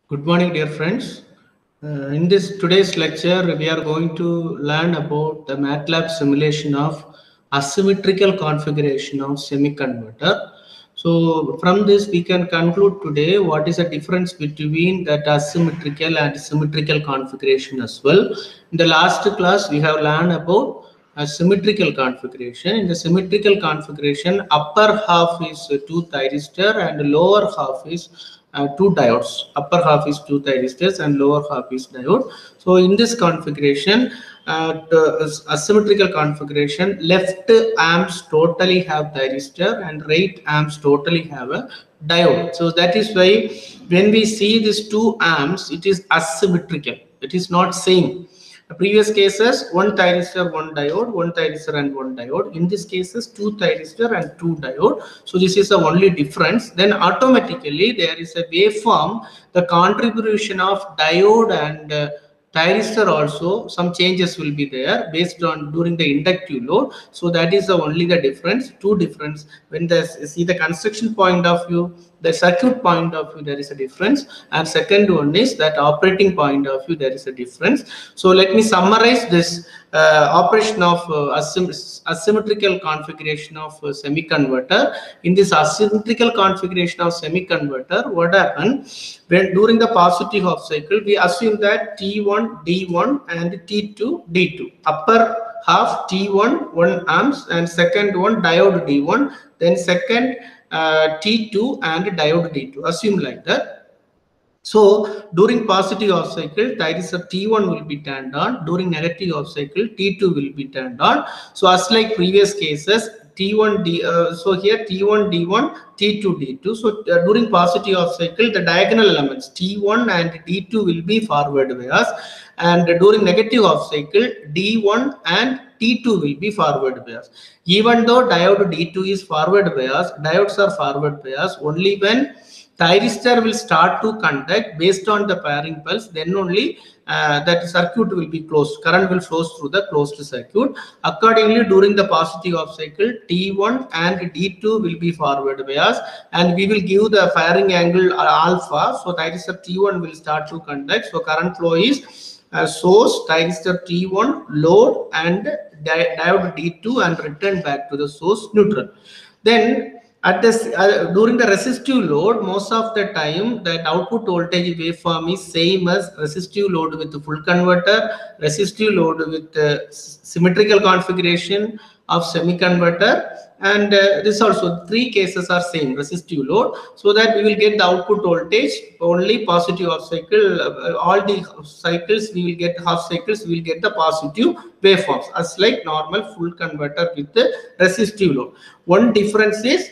Good morning, dear friends. In this today's lecture, we are going to learn about the MATLAB simulation of asymmetrical configuration of semiconductor. So, from this, we can conclude today what is the difference between that asymmetrical and symmetrical configuration as well. In the last class, we have learned about a symmetrical configuration. In the symmetrical configuration, upper half is two thyristor and lower half is two diodes. Upper half is two thyristors and lower half is diode. So in this configuration, asymmetrical configuration, left amps totally have thyristor and right amps totally have a diode. So that is why when we see these two amps, it is asymmetrical. It is not same. The previous cases, one thyristor, one diode, one thyristor and one diode. In this cases, two thyristor and two diode. So this is the only difference. Then automatically there is a waveform. The contribution of diode and thyristor also some changes will be there based on during the inductive load. So that is the only the difference. Two difference when the see the construction point of view, the circuit point of view, there is a difference, and second one is that operating point of view, there is a difference. So let me summarize this operation of asymmetrical configuration of semiconductor. In this asymmetrical configuration of semiconductor, what happens when during the positive half cycle, we assume that T1 D1 and T2 D2. Upper half T1 1 amps and second one diode D1, then second T2 and diode D2. Assume like that. So during positive half cycle, thyristor T1 will be turned on. During negative half cycle, T2 will be turned on. So as like previous cases, T1 D. So here T1 D1, T2 D2. So during positive half cycle, the diagonal elements T1 and D2 will be forward bias, and during negative half cycle, D1 and T2 will be forward bias. Even though diode D2 is forward bias, diodes are forward bias only when thyristor will start to conduct based on the pairing pulse, then only that circuit will be closed. Current will flow through the closed circuit. Accordingly, during the positive half cycle, T1 and D2 will be forward bias, and we will give the firing angle alpha. So thyristor T1 will start to conduct. So current flow is source, thyristor T1, load, and diode D2, and return back to the source neutral. Then at this during the resistive load, most of the time that output voltage waveform is same as resistive load with the full converter, resistive load with symmetrical configuration of semiconductor, and this also three cases are same resistive load, so that we will get the output voltage only positive half cycle. All the cycles we will get half cycles, we will get the positive waveforms as like normal full converter with the resistive load. One difference is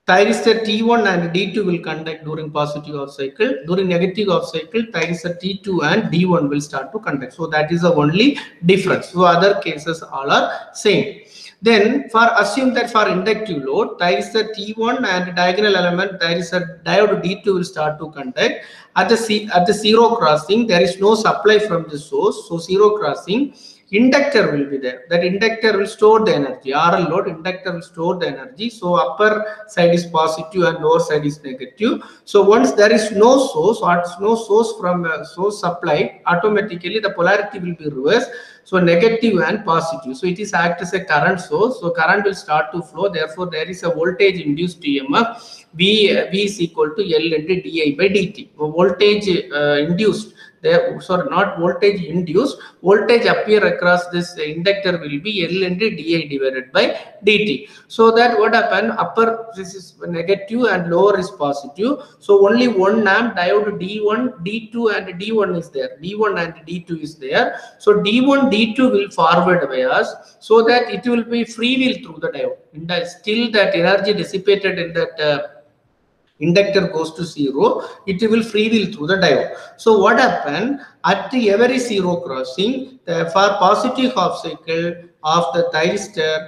thyristor T1 and D2 will conduct during positive half cycle. During negative half cycle, thyristor T2 and D1 will start to conduct. So that is the only difference. So other cases all are same. Then for assume that for inductive load, thyristor T1 and diagonal element thyristor diode D2 will start to conduct. At the zero crossing, there is no supply from the source. So zero crossing, inductor will be there. That inductor will store the energy. RL load, inductor will store the energy. So upper side is positive and lower side is negative. So once there is no source or no source from source supply, automatically the polarity will be reversed. So negative and positive. So it is act as a current source. So current will start to flow. Therefore, there is a voltage induced EMF. V is equal to L into di by dt. Voltage induced. There, sorry, not voltage induced, voltage appear across this inductor will be L into di divided by dt. So that what happen, upper this is negative and lower is positive. So only one amp diode D1, D2 and D1 is there. D1 and D2 is there. So D1, D2 will forward bias, so that it will be free wheel through the diode. And still that energy dissipated in that inductor goes to zero, it will free wheel through the diode. So what happened at every zero crossing, for positive half cycle of the thyristor,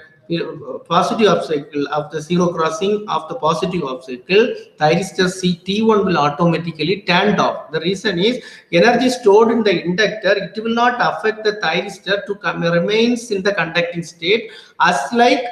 positive half cycle of the zero crossing of the positive half cycle, thyristor T1 will automatically turned off. The reason is energy stored in the inductor, it will not affect the thyristor to remains in the conducting state, as like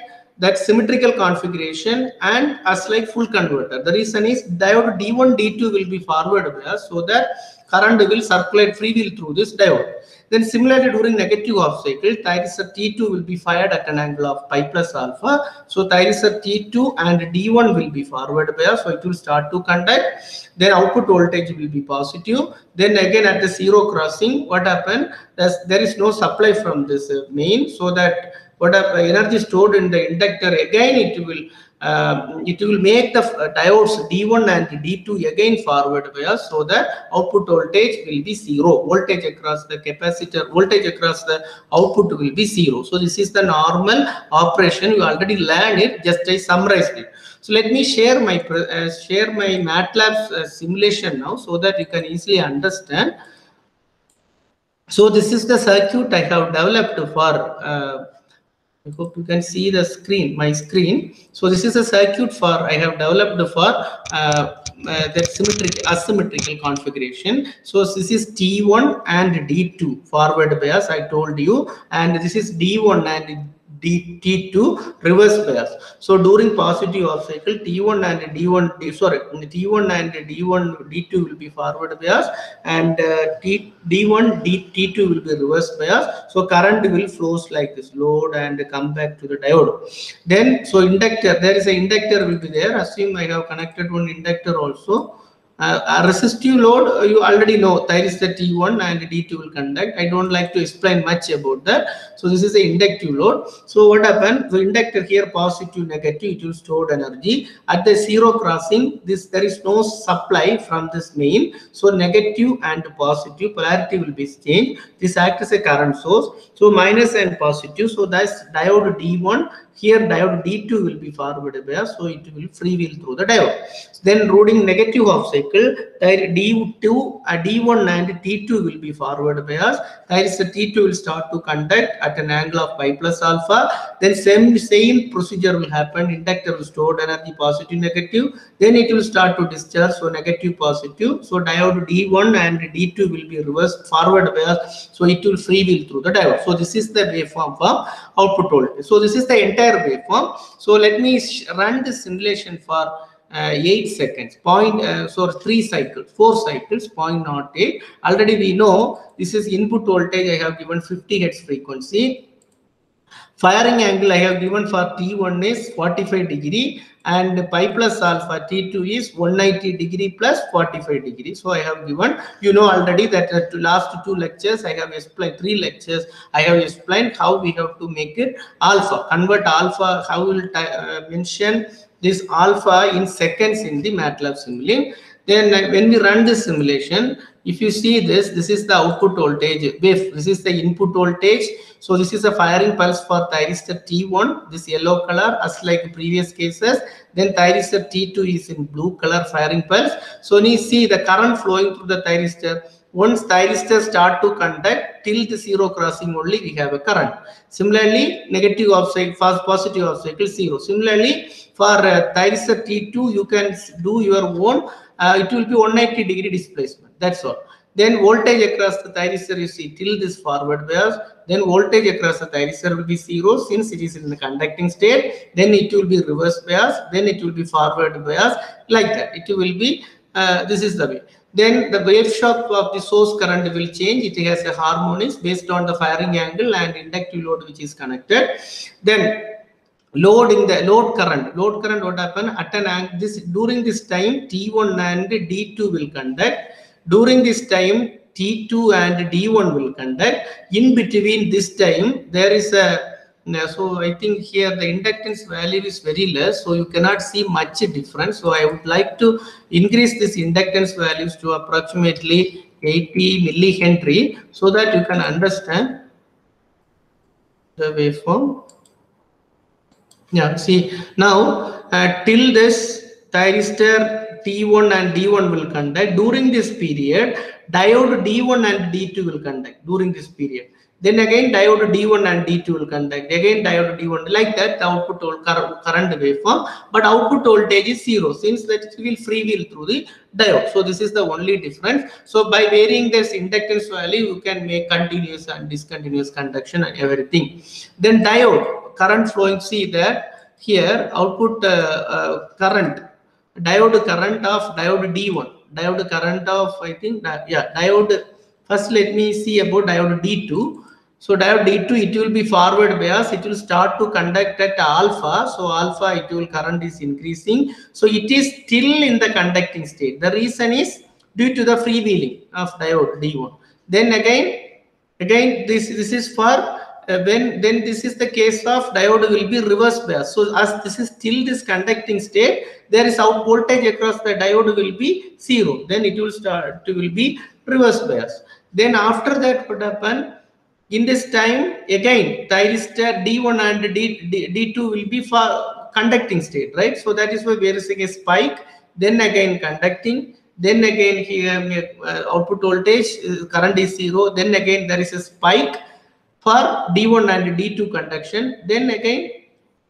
that symmetrical configuration and as like full converter. The reason is diode D1, D2 will be forward bias, so that current will circulate free wheel through this diode. Then similarly during negative off cycle, thyristor T2 will be fired at an angle of pi plus alpha. So thyristor T2 and D1 will be forward bias, so it will start to conduct. Then output voltage will be positive. Then again at the zero crossing, what happened? There is no supply from this main, so that whatever energy stored in the inductor, again it will make the diodes D1 and D2 again forward bias, so that output voltage will be zero. Voltage across the capacitor, voltage across the output will be zero. So this is the normal operation. You already learned it, just I summarized it. So let me share my MATLAB simulation now, so that you can easily understand. So this is the circuit I have developed for I hope you can see the screen, my screen. So this is a circuit for I have developed for that asymmetrical configuration. So this is T1 and D2 forward bias, I told you, and this is D1 and T2 reverse bias. So during positive off cycle, T1 and D1 D2 will be forward bias, and D1 T2 will be reverse bias. So current will flows like this, load and come back to the diode. Then so inductor, there is an inductor will be there. Assume I have connected one inductor also. A resistive load, you already know, thyristor T1 and D2 will conduct. I don't like to explain much about that. So this is the inductive load. So what happens? The inductor here positive, negative, it will store energy. At the zero crossing, there is no supply from this main. So negative and positive polarity will be changed. This acts as a current source. So minus and positive. So that's diode D1. Here diode D2 will be forward bias, so it will free wheel through the diode. Then during negative off cycle, D1 and T2 will be forward bias. Thyristor T2 will start to conduct at an angle of pi plus alpha. Then same procedure will happen. Inductor will store energy positive, negative. Then it will start to discharge, so negative, positive. So diode D1 and D2 will be reversed forward bias, so it will free wheel through the diode. So this is the waveform for output voltage. So this is the entire waveform. So let me run this simulation for 8 seconds. So 4 cycles, 0.08. Already we know this is input voltage. I have given 50 Hz frequency. Firing angle I have given for T1 is 45 degree, and pi plus alpha T2 is 190 degree plus 45 degree. So I have given, you know already that last 2 lectures I have explained, 3 lectures I have explained how we have to make it alpha, convert alpha, how we will mention this alpha in seconds in the MATLAB simulation. Then when we run this simulation, if you see this is the output voltage wave, this is the input voltage. So this is a firing pulse for thyristor T1, this yellow color as like previous cases. Then thyristor T2 is in blue color firing pulse. So you see the current flowing through the thyristor. Once thyristor start to conduct till the zero crossing only we have a current. Similarly, negative off cycle, positive off cycle, zero. Similarly, for thyristor T2 you can do your own. It will be 190 degree displacement. That's all. Then voltage across the thyristor you see till this forward bias. Then voltage across the thyristor will be zero since it is in the conducting state. Then it will be reverse bias. Then it will be forward bias, like that. It will be this is the way. Then the wave shape of the source current will change. It has a harmonics based on the firing angle and inductive load which is connected. Then load current what happen at an angle, during this time T1 and D2 will conduct. During this time T2 and D1 will conduct. In between this time there is a, so I think here the inductance value is very less, so you cannot see much difference. So I would like to increase this inductance values to approximately 80 millihenry so that you can understand the waveform. Yeah, see now till this thyristor T1 and D1 will conduct. During this period, diode D1 and D2 will conduct during this period. Then again diode D1 and D2 will conduct. Again diode D1, like that the output current waveform, but output voltage is zero since that it will free wheel through the diode. So this is the only difference. So by varying this inductance value, you can make continuous and discontinuous conduction and everything. Then diode current flowing, see that here output current, diode current of diode D1, diode current of, I think, diode. First, let me see about diode D2. So diode D2, it will be forward bias. It will start to conduct at alpha. So alpha, it will current is increasing. So it is still in the conducting state. The reason is due to the freewheeling of diode D1. Then again this is for when then this is the case of diode will be reverse bias. So as this is still this conducting state, there is out voltage across the diode will be 0. Then it will start to will be reverse bias. Then after that what happen? In this time again thyristor D1 and D2 will be for conducting state, right? So that is why we are seeing a spike. Then again conducting. Then again here output voltage current is 0. Then again there is a spike for D1 and D2 conduction. Then again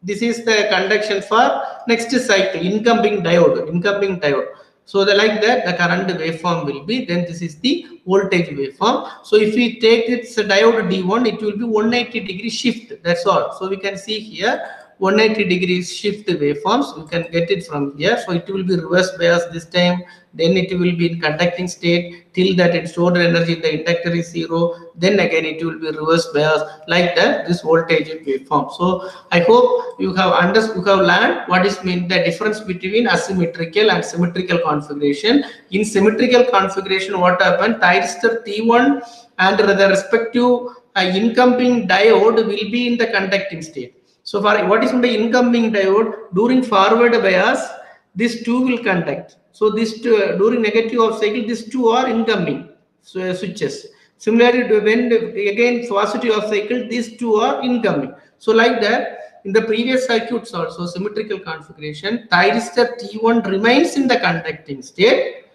this is the conduction for next cycle, incoming diode. So like that the current waveform will be, then this is the voltage waveform. So if we take its diode D1, it will be 180 degree shift, that's all. So we can see here 180 degrees shift waveforms, we can get it from here. So it will be reverse bias this time, then it will be in conducting state till that it stored energy in the inductor is 0, then again it will be reverse bias, like that this voltage waveform. So I hope you have understood, you have learned what is mean the difference between asymmetrical and symmetrical configuration. In symmetrical configuration, what happened, thyristor T1 and the respective incoming diode will be in the conducting state. So for what is the incoming diode, during forward bias, these two will conduct. So this two, during negative of cycle, these two are incoming switches. Similarly, when again positive of cycle, these two are incoming. So like that, in the previous circuits also, symmetrical configuration, thyristor T1 remains in the conducting state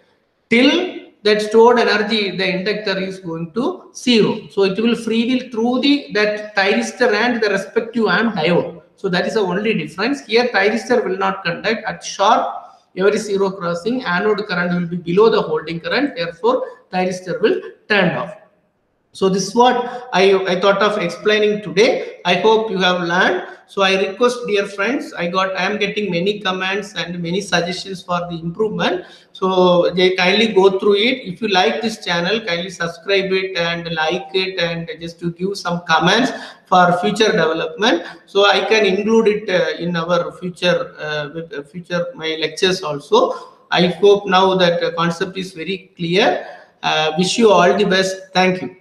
till that stored energy, the inductor is going to 0. So it will freewheel through that thyristor and the respective AND diode. So that is the only difference. Here thyristor will not conduct at sharp every 0 crossing, anode current will be below the holding current, therefore thyristor will turn off. So this is what I thought of explaining today. I hope you have learned. So I request, dear friends, I am getting many comments and many suggestions for the improvement. So they kindly go through it. If you like this channel, kindly subscribe it and like it, and just to give some comments for future development. So I can include it in our future my lectures also. I hope now that the concept is very clear. Wish you all the best. Thank you.